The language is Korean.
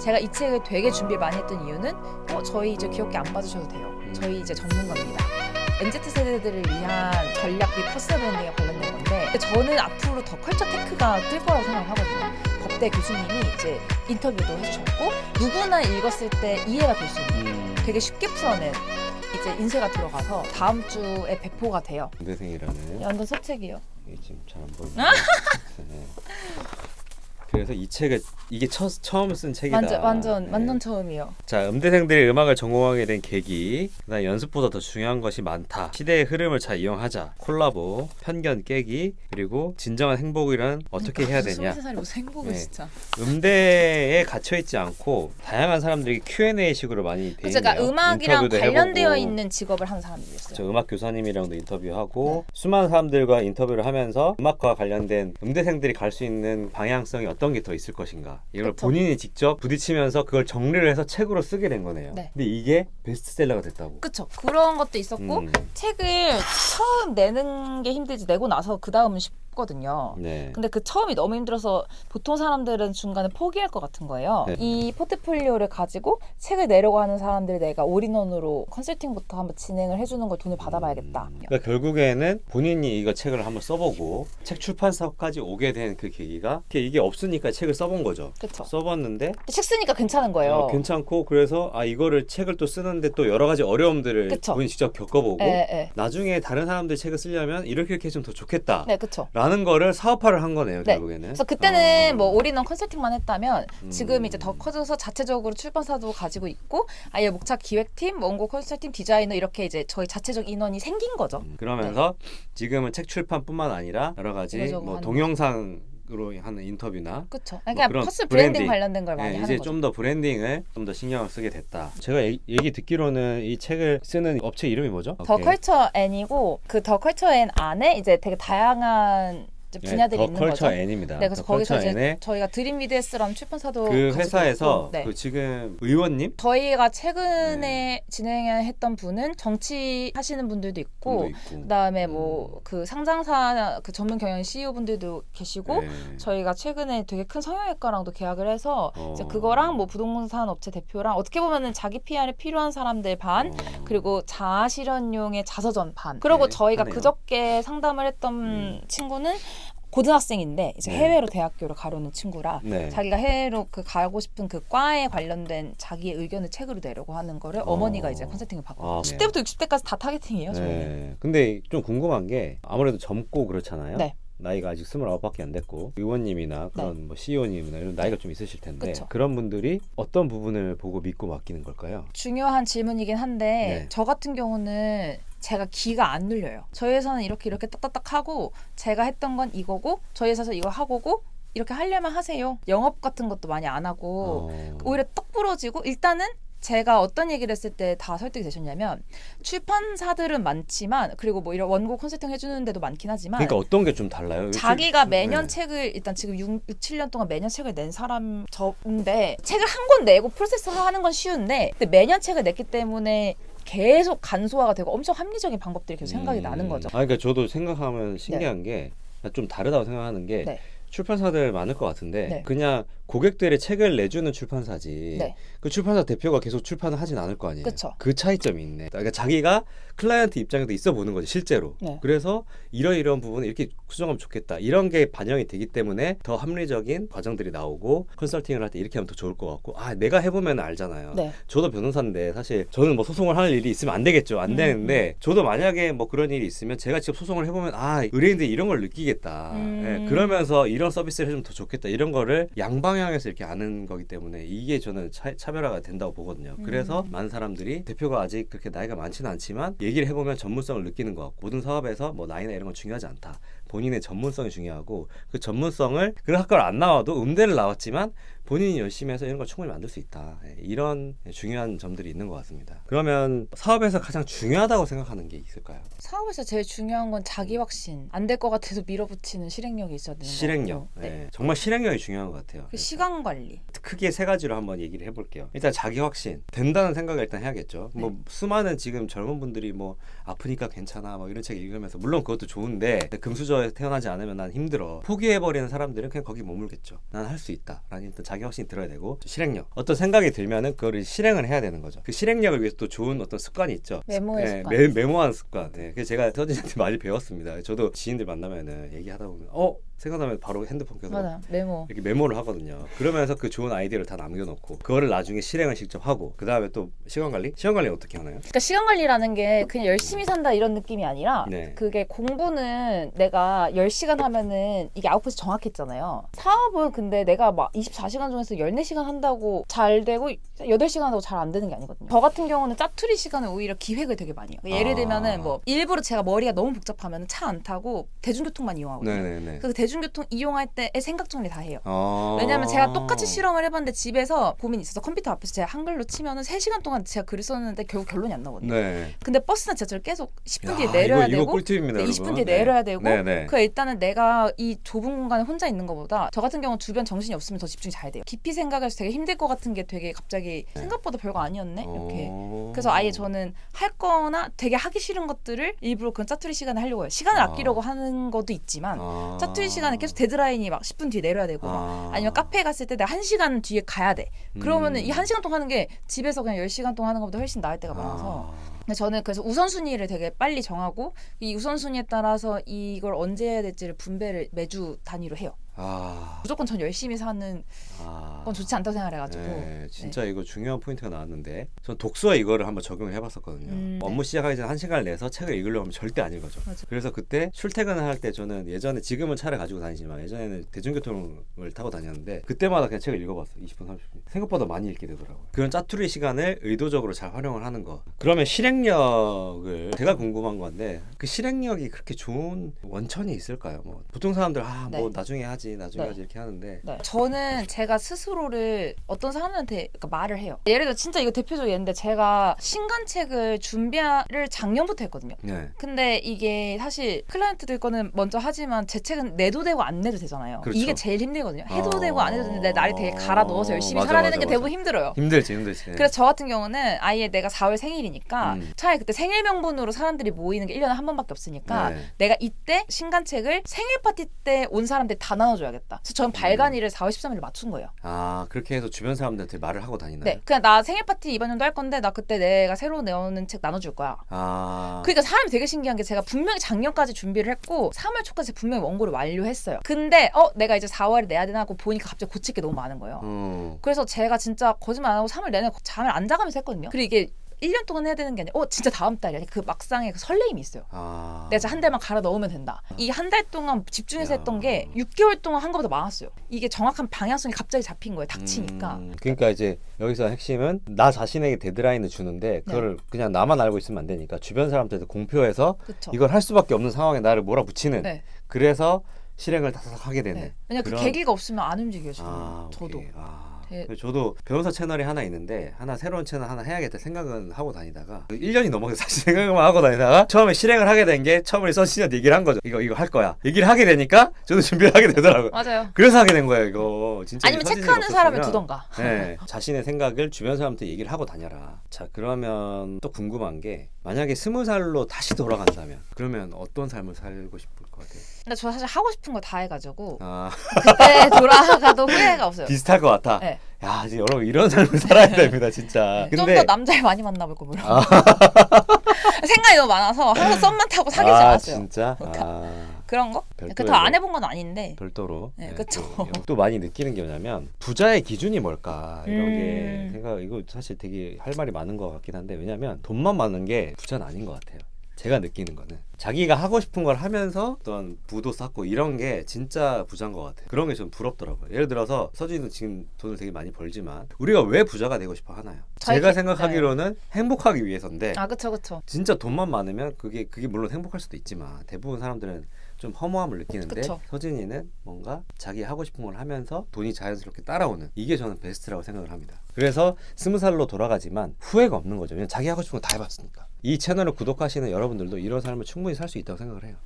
제가 이 책을 되게 준비 많이 했던 이유는 저희 이제 귀엽게 안 봐주셔도 돼요. 저희 이제 전문가입니다. MZ 세대들을 위한 전략 및 퍼스널 브랜딩에 관련된 건데 저는 앞으로 더 컬처 테크가 뜰 거라고 생각을 하거든요. 법대 교수님이 이제 인터뷰도 해주셨고 누구나 읽었을 때 이해가 될 수 있는 되게 쉽게 풀어낸 이제 인쇄가 들어가서 다음 주에 배포가 돼요. 음대생이라는 완전 서책이에요. 이게 지금 잘 안 보이는데 네. 그래서 이 책을 이게 처음 쓴 책이다. 완전 처음이에요. 자, 음대생들이 음악을 전공하게 된 계기, 그다음 연습보다 더 중요한 것이 많다. 시대의 흐름을 잘 이용하자. 콜라보, 편견 깨기, 그리고 진정한 행복이란 어떻게 해야 되냐. 23살이 무슨 행복을 진짜. 음대에 갇혀 있지 않고 다양한 사람들이 Q&A 식으로 많이 돼 있네요. 그러니까 음악이랑 관련되어 해보고. 있는 직업을 하는 사람들이었어요. 저 음악 교사님이랑도 인터뷰하고 수많은 사람들과 인터뷰를 하면서 음악과 관련된 음대생들이 갈 수 있는 방향성이 어떤 게 더 있을 것인가 이걸 그쵸. 본인이 직접 부딪히면서 그걸 정리를 해서 책으로 쓰게 된 거네요. 네. 근데 이게 베스트셀러가 됐다고. 그쵸. 그런 것도 있었고 책을 처음 내는 게 힘들지 내고 나서 그 다음은 쉽거든요. 네. 근데 그 처음이 너무 힘들어서 보통 사람들은 중간에 포기할 것 같은 거예요. 네. 이 포트폴리오를 가지고 책을 내려고 하는 사람들이 내가 올인원으로 컨설팅부터 한번 진행을 해주는 걸 돈을 받아봐야겠다. 그러니까 결국에는 본인이 이거 책을 한번 써보고 책 출판사까지 오게 된 그 계기가 이게 없으니까 책을 써본 거죠. 그쵸. 써봤는데 책 쓰니까 괜찮은 거예요. 괜찮고 그래서 이거를 책을 또 쓰는데 또 여러 가지 어려움들을 그쵸. 본인이 직접 겪어보고 예. 나중에 다른 사람들 책을 쓰려면 이렇게 했으면 더 좋겠다. 네, 그쵸. 라는 거를 사업화를 한 거네요. 네. 결국에는. 그래서 그때는 뭐 올인원 컨설팅만 했다면 지금 이제 더 커져서 자체적으로 출판사도 가지고 있고 아예 목차 기획팀, 원고 컨설팅, 디자이너 이렇게 이제 저희 자체적 인원이 생긴 거죠. 그러면서 지금은 책 출판뿐만 아니라 여러 가지 이거저거 뭐 하는 동영상으로 하는 인터뷰나 그렇죠. 뭐 그러니까 그런 퍼스널 브랜딩 브랜딩. 관련된 걸 많이 하는 이제 거죠. 좀 더 브랜딩을 좀 더 신경을 쓰게 됐다. 제가 얘기 듣기로는 이 책을 쓰는 업체 이름이 뭐죠? 더 컬처 N이고 그 더 컬처 N 안에 이제 되게 다양한 이제 분야들이 있는 거죠. 더 컬처 N입니다. 네, 그래서 거기서 이제 N의 저희가 드림미드스라는 출판사도 그 가지고 회사에서 있고, 네. 그 지금 의원님 저희가 최근에 진행했던 분은 정치 하시는 분들도 있고, 그다음에 뭐 그 상장사 그 전문 경영 CEO 분들도 계시고, 네. 저희가 최근에 되게 큰 성형외과랑도 계약을 해서 이제 그거랑 뭐 부동산 업체 대표랑 어떻게 보면은 자기 PR에 필요한 사람들 반 그리고 자아 실현용의 자서전 반. 그리고 저희가 하네요. 그저께 상담을 했던 친구는 고등학생인데 이제 네. 해외로 대학교를 가려는 친구라 네. 자기가 해외로 그 가고 싶은 그 과에 관련된 자기의 의견을 책으로 내려고 하는 거를 어머니가 이제 컨설팅을 받고 10대부터 60대까지 다 타겟팅이에요. 저희는. 네. 근데 좀 궁금한 게 아무래도 젊고 그렇잖아요. 네. 나이가 아직 29밖에 안 됐고 의원님이나 그런 뭐 CEO님이나 이런 나이가 좀 있으실 텐데 그쵸. 그런 분들이 어떤 부분을 보고 믿고 맡기는 걸까요? 중요한 질문이긴 한데 네. 저 같은 경우는 제가 기가 안 눌려요. 저희 회사는 이렇게 딱딱딱 하고 제가 했던 건 이거고 저희 회사에서 이거 하고고 이렇게 하려면 하세요. 영업 같은 것도 많이 안 하고 오히려 떡 부러지고 일단은 제가 어떤 얘기를 했을 때 다 설득이 되셨냐면 출판사들은 많지만 그리고 뭐 이런 원고 컨설팅 해주는 데도 많긴 하지만 그러니까 어떤 게 좀 달라요? 자기가 매년 네. 책을 일단 지금 6, 7년 동안 매년 책을 낸 사람 저인데 책을 한 권 내고 프로세스 하는 건 쉬운데 근데 매년 책을 냈기 때문에 계속 간소화가 되고 엄청 합리적인 방법들이 계속 생각이 나는 거죠. 그러니까 저도 생각하면 신기한 게 좀 다르다고 생각하는 게 네. 출판사들 많을 것 같은데 네. 그냥 고객들의 책을 내주는 출판사지 네. 그 출판사 대표가 계속 출판을 하진 않을 거 아니에요. 그쵸. 그 차이점이 있네. 그러니까 자기가 클라이언트 입장에도 있어 보는 거지 실제로. 네. 그래서 이런 부분을 이렇게 수정하면 좋겠다. 이런 게 반영이 되기 때문에 더 합리적인 과정들이 나오고 컨설팅을 할 때 이렇게 하면 더 좋을 것 같고 내가 해보면 알잖아요. 네. 저도 변호사인데 사실 저는 뭐 소송을 할 일이 있으면 안 되겠죠. 안 되는데 저도 만약에 뭐 그런 일이 있으면 제가 직접 소송을 해보면 의뢰인들이 이런 걸 느끼겠다. 예, 그러면서 이런 서비스를 해주면 더 좋겠다. 이런 거를 양방향에서 이렇게 아는 거기 때문에 이게 저는 차별화가 된다고 보거든요. 그래서 많은 사람들이 대표가 아직 그렇게 나이가 많지는 않지만 얘기를 해보면 전문성을 느끼는 것 같고 모든 사업에서 뭐 나이나 이런 건 중요하지 않다. 본인의 전문성이 중요하고 그 전문성을 그 학과를 안 나와도 음대를 나왔지만 본인이 열심히 해서 이런 걸 충분히 만들 수 있다. 이런 중요한 점들이 있는 것 같습니다. 그러면 사업에서 가장 중요하다고 생각하는 게 있을까요? 사업에서 제일 중요한 건 자기 확신. 안 될 것 같아서 밀어붙이는 실행력이 있어야 되는 거예요. 실행력. 네. 정말 실행력이 중요한 것 같아요. 그 시간 관리. 크게 세 가지로 한번 얘기를 해볼게요. 일단 자기 확신. 된다는 생각을 일단 해야겠죠. 네. 수많은 수많은 지금 젊은 분들이 뭐 아프니까 괜찮아 뭐 이런 책 읽으면서 물론 그것도 좋은데 금수저 동부저에 태어나지 않으면 난 힘들어. 포기해버리는 사람들은 그냥 거기 머물겠죠. 난 할 수 있다 라는 일단 자기 확신이 들어야 되고, 실행력, 어떤 생각이 들면은 그거를 실행을 해야 되는 거죠. 그 실행력을 위해서 또 좋은 어떤 습관이 있죠. 메모의 습관. 메모하는 습관. 네. 그래서 제가 서진한테 많이 배웠습니다. 저도 지인들 만나면은 얘기하다 보면 생각나면 바로 핸드폰 켜서 맞아요. 메모. 이렇게 메모를 하거든요. 그러면서 그 좋은 아이디어를 다 남겨놓고 그거를 나중에 실행을 직접 하고, 그 다음에 또 시간 관리? 시간 관리 어떻게 하나요? 그러니까 시간 관리라는 게 그냥 열심히 산다 이런 느낌이 아니라 네. 그게 공부는 내가 10시간 하면은 이게 아웃풋이 정확했잖아요. 사업은 근데 내가 막 24시간 중에서 14시간 한다고 잘 되고 8시간 한다고 잘 안 되는 게 아니거든요. 저 같은 경우는 짜투리 시간을 오히려 기획을 되게 많이 해요. 예를 들면은 뭐 일부러 제가 머리가 너무 복잡하면 차 안 타고 대중교통만 이용하거든요. 네네네. 그 대중교통 이용할 때의 생각 정리 다 해요. 아. 왜냐면 제가 똑같이 실험을 해봤는데 집에서 고민이 있어서 컴퓨터 앞에서 제가 한글로 치면은 3시간 동안 제가 글을 썼는데 결국 결론이 안 나거든요. 네. 근데 버스나 지하철 계속 10분 뒤에 야, 내려야 이거 되고 꿀팁입니다, 20분 여러분. 뒤에 네. 내려야 되고 네네. 그 일단은 내가 이 좁은 공간에 혼자 있는 것보다 저 같은 경우는 주변 정신이 없으면 더 집중이 잘 돼요. 깊이 생각해서 되게 힘들 것 같은 게 되게 갑자기 생각보다 별거 아니었네? 이렇게. 그래서 아예 저는 할 거나 되게 하기 싫은 것들을 일부러 그런 짜투리 시간에 하려고 해요. 시간을 아끼려고 하는 것도 있지만 짜투리 시간에 계속 데드라인이 막 10분 뒤에 내려야 되고 아니면 카페에 갔을 때 내가 1시간 뒤에 가야 돼. 그러면은 이 1시간 동안 하는 게 집에서 그냥 10시간 동안 하는 것보다 훨씬 나을 때가 많아서 근데 저는 그래서 우선순위를 되게 빨리 정하고 이 우선순위에 따라서 이걸 언제 해야 될지를 분배를 매주 단위로 해요. 무조건 전 열심히 사는 건 좋지 않다고 생각해가지고. 네, 진짜 이거 중요한 포인트가 나왔는데, 전 독서에 이거를 한번 적용을 해봤었거든요. 업무 시작하기 전에 1시간을 내서 책을 읽으려고 하면 절대 안 읽어져. 맞아. 그래서 그때 출퇴근을 할 때 저는 예전에, 지금은 차를 가지고 다니지만 예전에는 대중교통을 타고 다녔는데 그때마다 그냥 책을 읽어봤어. 20분 30분. 생각보다 많이 읽게 되더라고요. 그런 짜투리 시간을 의도적으로 잘 활용을 하는 거. 그러면 실행력을, 제가 궁금한 건데 그 실행력이 그렇게 좋은 원천이 있을까요? 뭐 보통 사람들 뭐 나중에 하지 이렇게 하는데 저는 제가 스스로를 어떤 사람한테 말을 해요. 예를 들어 진짜 이거 대표적 예인데 제가 신간책을 준비를 작년부터 했거든요. 네. 근데 이게 사실 클라이언트들 거는 먼저 하지만 제 책은 내도 되고 안 내도 되잖아요. 그렇죠. 이게 제일 힘들거든요. 해도 되고 안 해도 되는데 나를 되게 갈아 넣어서 열심히 맞아, 살아야 되는 게 맞아. 대부분 힘들어요. 힘들지. 그래서 저 같은 경우는 아예 내가 4월 생일이니까 차라리 그때 생일 명분으로 사람들이 모이는 게 1년에 한 번밖에 없으니까 내가 이때 신간책을 생일 파티 때 온 사람들 다 나눠줘야겠다. 그래서 저는 발간일을 4월 13일을 맞춘 거예요. 그렇게 해서 주변 사람들한테 말을 하고 다니나요? 네, 그냥 나 생일 파티 이번 연도 할 건데 나 그때 내가 새로 내오는 책 나눠줄 거야. 그러니까 사람이 되게 신기한 게 제가 분명히 작년까지 준비를 했고 3월 초까지 분명히 원고를 완료했어요. 근데 내가 이제 4월에 내야 되나 하고 보니까 갑자기 고칠 게 너무 많은 거예요. 그래서 제가 진짜 거짓말 안 하고 3월 내내 잠을 안 자가면서 했거든요. 그리고 이게 1년 동안 해야 되는 게 아니라 진짜 다음 달이야. 그 막상의 그 설레임이 있어요. 내가 진짜 한 달만 갈아 넣으면 된다. 이 한 달 동안 집중해서 했던 게 6개월 동안 한 것보다 많았어요. 이게 정확한 방향성이 갑자기 잡힌 거예요. 닥치니까. 그러니까 이제 여기서 핵심은 나 자신에게 데드라인을 주는데 그거를 그냥 나만 알고 있으면 안 되니까 주변 사람들한테 공표해서 그쵸. 이걸 할 수밖에 없는 상황에 나를 몰아붙이는. 그래서 실행을 다삭 하게 되는. 왜냐면 그 계기가 없으면 안 움직여요. 저도. 저도 변호사 채널이 하나 있는데 새로운 채널 하나 해야겠다 생각은 하고 다니다가 1년이 넘어서 사실 생각만 하고 다니다가 처음에 실행을 하게 된 게 처음에 서진이한테 얘기를 한 거죠. 이거 할 거야. 얘기를 하게 되니까 저도 준비를 하게 되더라고요. 맞아요. 그래서 하게 된 거예요. 이거 진짜. 아니면 체크하는 사람을 두던가. 네, 자신의 생각을 주변 사람한테 얘기를 하고 다녀라. 자, 그러면 또 궁금한 게 만약에 20살로 다시 돌아간다면 그러면 어떤 삶을 살고 싶을 것 같아요? 근데 저 사실 하고 싶은 거 다 해가지고 그때 돌아가도 후회가 없어요. 비슷할 것 같아. 네. 야, 이제 여러분 이런 삶을 살아야 됩니다, 진짜. 좀 더 남자를 많이 만나볼 거고요. 생각이 너무 많아서 항상 썸만 타고 사귀지 않았어요. 진짜? 그런 거? 더 안 해본 건 아닌데. 별도로. 네, 그렇죠. 또 많이 느끼는 게 뭐냐면 부자의 기준이 뭘까 이런 게 이거 사실 되게 할 말이 많은 것 같긴 한데, 왜냐면 돈만 많은 게 부자는 아닌 것 같아요. 제가 느끼는 거는 자기가 하고 싶은 걸 하면서 어떤 부도 쌓고 이런 게 진짜 부자인 것 같아요. 그런 게 좀 부럽더라고요. 예를 들어서 서진이도 지금 돈을 되게 많이 벌지만 우리가 왜 부자가 되고 싶어 하나요? 제가 생각하기로는 행복하기 위해서인데. 그쵸. 진짜 돈만 많으면 그게 물론 행복할 수도 있지만 대부분 사람들은 좀 허무함을 느끼는데, 그쵸. 서진이는 뭔가 자기 하고 싶은 걸 하면서 돈이 자연스럽게 따라오는, 이게 저는 베스트라고 생각을 합니다. 그래서 20살로 돌아가지만 후회가 없는 거죠. 왜냐면 자기 하고 싶은 거 다 해봤으니까. 이 채널을 구독하시는 여러분들도 이런 삶을 충분히 살 수 있다고 생각을 해요.